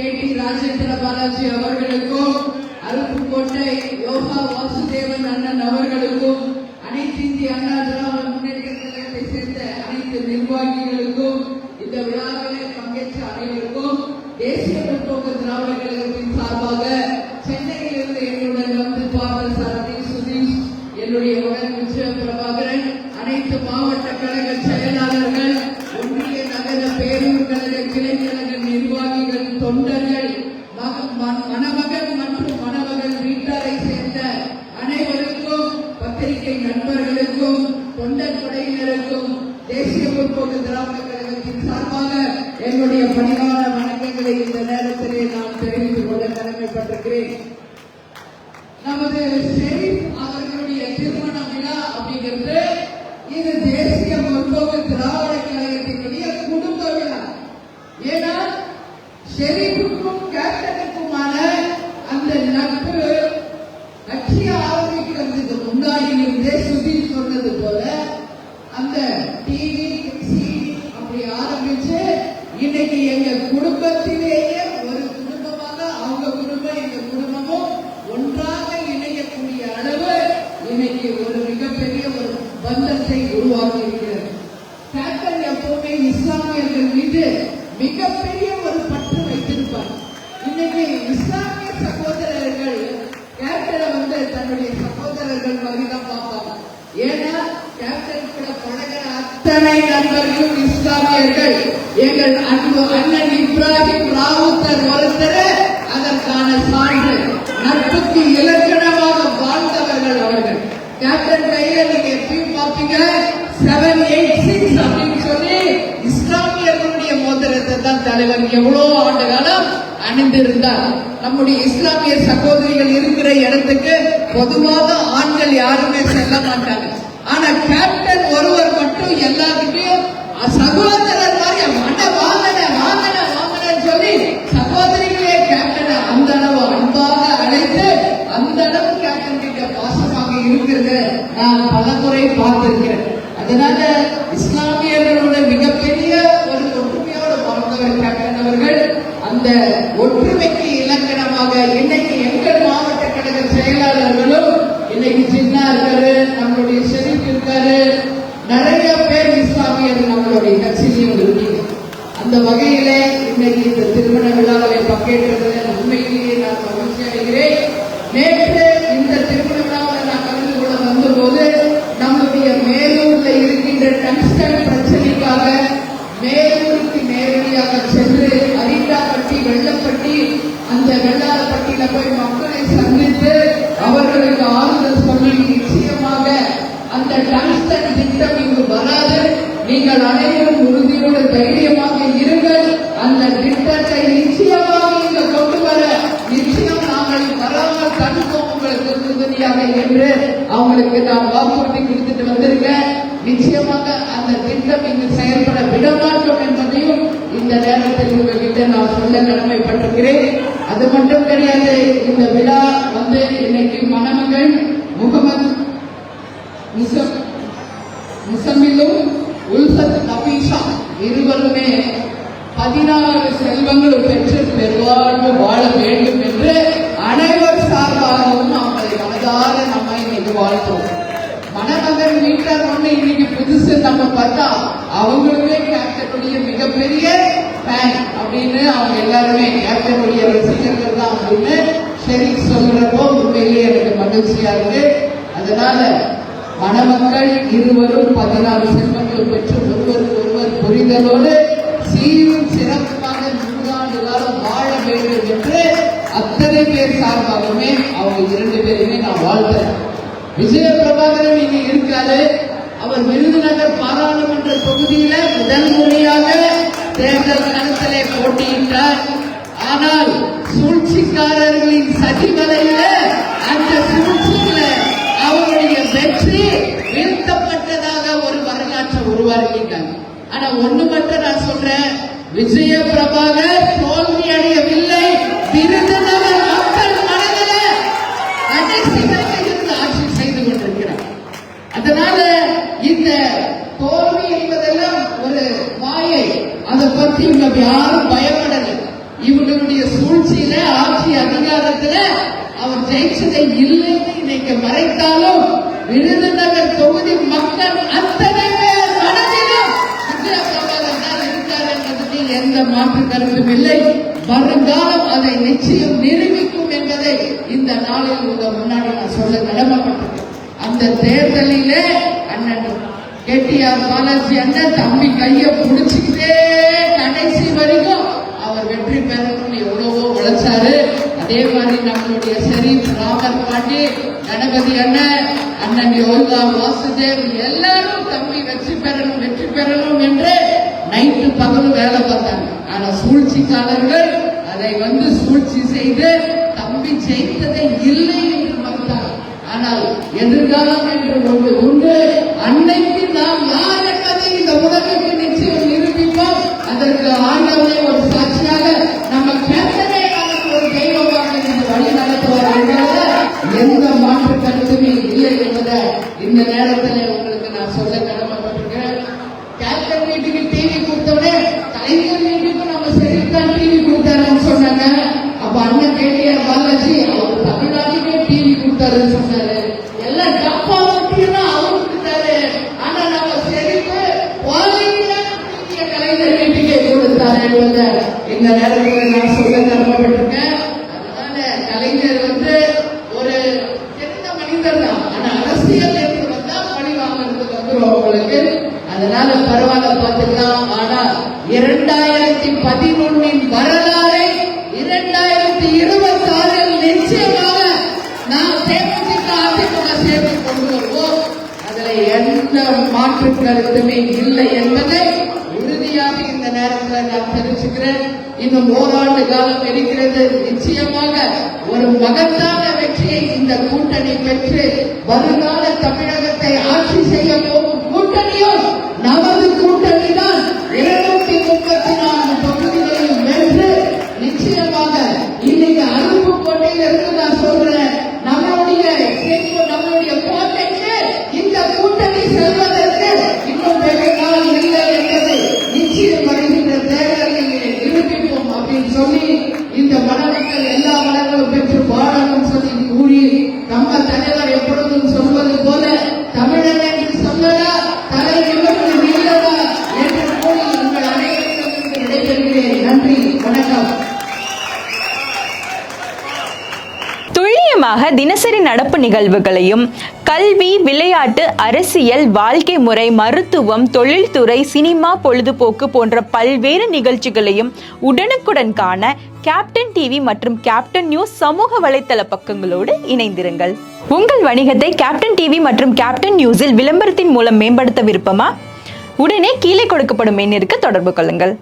D Rajendra Balaji அவர்களுக்கும், அருப்புக்கோட்டை யோகா வாசுதேவன் அண்ணன் அவர்களுக்கும், அனைத்து இந்திய அண்ணா திராவிட முன்னேற்ற கழகத்தை சேர்ந்த அனைத்து நிர்வாகிகளுக்கும், இந்த விழாவில் பங்கேற்ற அனைவருக்கும் தேசிய முற்போக்கு திராவிட கழகத்தின் சார்பாக சென்னையிலிருந்து என்னுடன் வந்து பார்த்த சாரதி சுதீஷ், என்னுடைய மகன் விஜய பிரபாகரன், அனைத்து மாவட்ட கழக செயலாளர்கள், ஒன்றிய நகர பேரூர் கழக கிளை கழக நிர்வாகிகள், தொண்டர்கள், மணமகன் மற்றும் மணமகள் வீட்டாரை சேர்ந்த அனைவருக்கும், பத்திரிகை நண்பர்களுக்கும், தொண்டர் படையினருக்கும் தேசிய முற்போக்கு திராவிட கழகத்தின் சார்பாக என்னுடைய பணிவான வணக்கங்களை இந்த நேரத்திலே நான் தெரிவித்துக் கொள்ள கடமைப்பட்டிருக்கிறேன். நமது ஷெரீப் அவர்களுடைய திருமண விழா அப்படிங்கிறது இது தேசிய முற்போக்கு திராவிட கழகத்தினுடைய குடும்ப விழா. ஏன்னா ஷெரீப்புக்கும் கேப்டனுக்குமான அந்த நட்பு கட்சி ஆரம்பிக்கிறதுக்கு முன்னாடி இருந்தே சுதீஷ் சொன்னது போல அந்த டிவி அப்படி ஆரம்பிச்சு இன்னைக்கு எங்க குடும்பத்திலேயே ஒரு குடும்பமாக அவங்க குடும்பம் எங்க குடும்பமும் ஒன்றாக இணையக்கூடிய அளவு இன்னைக்கு ஒரு மிகப்பெரிய ஒரு பந்தத்தை உருவாக்கி இருக்கிறது. கேப்டன் எப்பவுமே இஸ்லாமியர்கள் மீது மிகப்பெரிய ஒரு பற்று வைத்திருப்பார். இன்னைக்கு இஸ்லாமிய சகோதரர்கள் கேப்டனை வந்து தன்னுடைய சகோதரர்கள் வகைதான் பார்ப்பாங்க. ஏன்னா கேப்டன் கூட பழகிற அத்தனை நண்பர்களும் இஸ்லாமியர்கள். எங்கள் அன்பு அண்ணன் இப்ராஹிம் ராவுத்தர் ஒருத்தர் அதற்கான சான்று. நட்புக்கு இலக்கணமாக வாழ்ந்தவர்கள் அவர்கள். கேப்டன் கையில நீங்க எப்பயும் பார்ப்பீங்க 786 அப்படின்னு சொல்லி இஸ்லாமியர்களுடைய மோதிரத்தை தான் தலைவர் எவ்வளவு ஆண்டு காலம் அணிந்திருந்தார். நம்முடைய இஸ்லாமிய சகோதரிகள் இருக்கிற இடத்துக்கு பொதுவாக ஆண்கள் யாருமே செல்ல மாட்டாங்க. ஆனா கேப்டன் ஒருவர் மட்டும் எல்லாருக்கிட்டையும் சகோதரர் மாதிரி வாங்கன சொல்லி சகோதரிகளே கேப்டனை அந்த அளவு அன்பாக அழைத்து அந்த அளவு கேப்டன் கிட்ட பாசமாக இருக்கிறது நான் பல முறை பார்த்திருக்கிறேன். அதனால இஸ்லாமியர்களோட மிகப்பெரிய ஒரு ஒற்றுமையோடு வாழ்ந்தவர் கேப்டன் அவர்கள். அந்த ஒற்றுமைக்கு இலக்கணமாக இன்னைக்கு எங்கள் மாவட்ட கழக செயலாளர்களும் இன்னைக்கு சின்ன இருக்காரு, நம்மளுடைய ஷெரீப் இருக்காரு, நிறைய பேர் இஸ்லாமியர் நம்மளுடைய கட்சியிலும் இருக்கீங்க. அந்த வகையில இன்னைக்கு இந்த திருமண விழாவை பங்கேற்றதில் உண்மையிலேயே நான் மகிழ்ச்சி அடைகிறேன். நேற்று இந்த திருமண விழாவில் நான் கலந்து கொள்ள வந்தபோது நம்முடைய மேலூர்ல இருக்கின்ற டங்ஸ்டன் பிரச்சனைக்காக மேலூருக்கு நேரடியாக சென்று அரிட்டாப்பட்டி, வெள்ளப்பட்டி, அந்த வெள்ளாளப்பட்டியில போய் மக்களை சந்தித்து அவர்களுக்கு ஆறுதல் சொல்லி நிச்சயமாக அந்த டங்ஸ்டன் திட்டம் இங்கு வராது, நீங்கள் அனைவரும் உறுதியோடு தைரியமாக இருங்கள், அந்த திட்டத்தை நிச்சயமாக இங்கு கொண்டு வர நிச்சயம் நாங்கள் வராமல் தடுப்போம் உங்களுக்கு உறுதியாக என்று அவங்களுக்கு நான் வாக்குறுதி கொடுத்துட்டு வந்திருக்கேன். நிச்சயமாக அந்த திட்டம் இங்கு செயல்பட விடமாட்டோம் என்பதையும் இந்த நேரத்தில் உங்ககிட்ட நான் சொல்ல கடமைப்பட்டிருக்கிறேன். அது மட்டும் கிடையாது, இந்த விழா வந்து இன்னைக்கு மணமகள் முகமது முசமிலும் உல்ஃபத் நபீஷா இருவருமே 16 செல்வங்கள் பெற்று பெருவாழ்வு வாழ வேண்டும் என்று அனைவர் சார்பாகவும் அவங்களை மனதார நம்ம இன்னைக்கு வாழ்த்தோம். மணமகன் வீட்டார் ஒண்ணு இன்னைக்கு புதுசு நம்ம பார்த்தா அவங்களுமே கேப்டனுடைய மிகப்பெரிய ஃபேன் அப்படின்னு அவங்க எல்லாருமே கேப்டனுடைய ரசிகர்கள் தான் அப்படின்னு ஷெரீப் சொல்றப்போ உண்மையிலேயே எனக்கு மகிழ்ச்சியா இருக்கு. அதனால மணமக்கள் இருவரும் 16 செல்வங்கள் பெற்று ஒருவருக்கு ஒருவர் புரிதலோடு சீரும் சிறப்பாக 100 ஆண்டு காலம் வாழ வேண்டும் என்று அத்தனை பேர் சார்பாகவே அவங்க 2 பேருமே நான் வாழ்த்தேன். விஜய பிரபாகரன் இங்க இருக்காரு. அவர் விருதுநகர் பாராளுமன்ற தொகுதியில முதல் முறையாக தேர்தல் களத்திலே போட்டியிட்டார். ஆனால் சூழ்ச்சிக்காரர்களின் சதிவலையில அந்த சூழ்ச்சியில அவருடைய வெற்றி வீழ்த்தப்பட்டதாக ஒரு வரலாற்றை உருவாக்கிட்டாங்க. ஆனா ஒண்ணு மட்டும் நான் சொல்றேன், விஜய பிரபாகர் தோல்வி அடையவில்லை. விருதுநகர் மக்கள் மனதில் கடைசி வரை இருந்து ஆட்சி செய்து கொண்டிருக்கிறார். அதனால இந்த தோல்வி என்பதெல்லாம் ஒரு மாயை. அதை பற்றி இவங்க யாரும் பயப்படலை. இவங்களுடைய சூழ்ச்சியில ஆட்சி அதிகாரத்துல அவர் ஜெயிச்சதை இல்லைன்னு இன்னைக்கு மறைத்தாலும் விருதுநகர் தொகுதி மக்கள் அத்தனை பேர் மனதிலும் விஜயபிரபாகர் தான் இருக்கார் என்பதில் எந்த மாற்று கருத்தும் இல்லை. வருங்காலம் அதை நிச்சயம் நிரூபிக்கும் என்பதை இந்த நாளில் உங்க முன்னாடி நான் சொல்ல கடமைப்பட்டிருக்கேன். அந்த தேர்தலிலே அண்ணன் கேடிஆர் பாலாஜி அண்ணன் தம்பி கைய புடிச்சுக்கிட்டே கடைசி வரைக்கும் அவர் வெற்றி பெறணும்னு எவ்வளவோ உழைச்சாரு. அதே மாதிரி நம்மளுடைய ஷெரீப் ராமர் பாண்டி, கணபதி அண்ணன் யோகா வாசுதேவ் எல்லாரும் தம்பி வெற்றி பெறணும் என்று நைட்டு பகலும் வேலை பார்த்தாங்க. ஆனா சூழ்ச்சிக்காரர்கள் அதை சூழ்ச்சி செய்து தம்பி ஜெயித்ததை இல்லை என்று மறுத்தார். ஆனால் எதிர்காலம் என்று ஒன்று உண்டு. அன்னைக்கு நாம் யார் என்பதை இந்த உலகிற்கு நிச்சயம் நிரூபிப்போம். அதற்கு ஆண்டவனை ஒரு சாட்சியாக நம்ம கேப்டனை ஒரு தெய்வமாக இன்று வழி நடத்துவார் என்பதை எந்த மாற்று கருத்துமே இல்லை என்பதை இந்த நேரத்தில் உங்களுக்கு நான் சொல்ல கடமைப்பட்டிருக்கேன். கேப்டன் வீட்டுக்கு டிவி கொடுத்தோடனே கலைஞர் வீட்டுக்கு நம்ம சரிதான் டிவி கொடுத்தாருன்னு சொன்னாங்க. அப்ப அண்ணன் கேடிஆர் பாலாஜி அவர் தமிழ்நாட்டுக்கே டிவி கொடுத்தாருன்னு சொன்னாரு. எல்லாம் டப்பா மட்டும் அவர் கொடுத்தாரு. ஆனா நம்ம செழிப்பு கலைஞர் வீட்டுக்கே கொடுத்தாரு என்பதை இந்த நேரத்தில் நான் சொல்ல கடமைப்பட்டிருக்கேன். அதனால கலைஞர் ஒரு சிறந்த மனிதர் தான். ஆனா அரசியல் என்று வந்தா பழி வாங்குறதுக்கு வந்துடும் அவங்களுக்கு. அதனால பரவாயில்ல பார்த்துக்கலாம். ஆனா 2011 வரலாறை 2026 நிச்சயமாக நாம் தேமுதிக அதிமுக சேர்த்து கொண்டு வருவோம். அதுல எந்த மாற்று கருத்துமே இல்லை என்பதை உறுதியாக இந்த நேரத்தில் நான் தெரிவிச்சுக்கிறேன். இன்னும் ஓராண்டு காலம் இருக்கிறது. நிச்சயமாக ஒரு மகத்தான வெற்றியை இந்த கூட்டணி பெற்று வருங்கால தமிழகத்தை ஆட்சி செய்ய போகும் கூட்டணியும் நமது கூட்டணி தான். 234 தொகுதிகளையும் வென்று நிச்சயமாக இன்னைக்கு அருப்புக்கோட்டையில் இருந்து நான் சொல்றேன், நம்மளுடைய கோட்டைக்கு இந்த கூட்டணி செல்வதற்கு இன்னும் வெகு நாள் இல்லை என்பதை நிச்சயம் வருகின்ற தேர்தலில் நிரூபிப்போம் அப்படின்னு சொல்லி இந்த மணமக்கள் எல்லா வளங்களும் பெற்று வாழணும் சொல்லி கூறி நம்ம தலைவர் எப்பொழுதும் சொல்வது போல தமிழன் என்று சொல்லடா தலை நிமிர்ந்து நில்லடா என்று கூறி உங்கள் அனைவருக்கும் விடைபெறுகிறேன். நன்றி, வணக்கம். துல்லியமாக தினசரி நடப்பு நிகழ்வுகளையும் கல்வி, விளையாட்டு, அரசியல், வாழ்க்கை முறை, மருத்துவம், தொழில்துறை, சினிமா, பொழுதுபோக்கு போன்ற பல்வேறு நிகழ்ச்சிகளையும் உடனுக்குடன் காண கேப்டன் டிவி மற்றும் கேப்டன் நியூஸ் சமூக வலைத்தள பக்கங்களோடு இணைந்திருங்கள். உங்கள் வணிகத்தை கேப்டன் டிவி மற்றும் கேப்டன் நியூஸில் விளம்பரத்தின் மூலம் மேம்படுத்த விருப்பமா? உடனே கீழே கொடுக்கப்படும் எண்ணிற்கு தொடர்பு கொள்ளுங்கள்.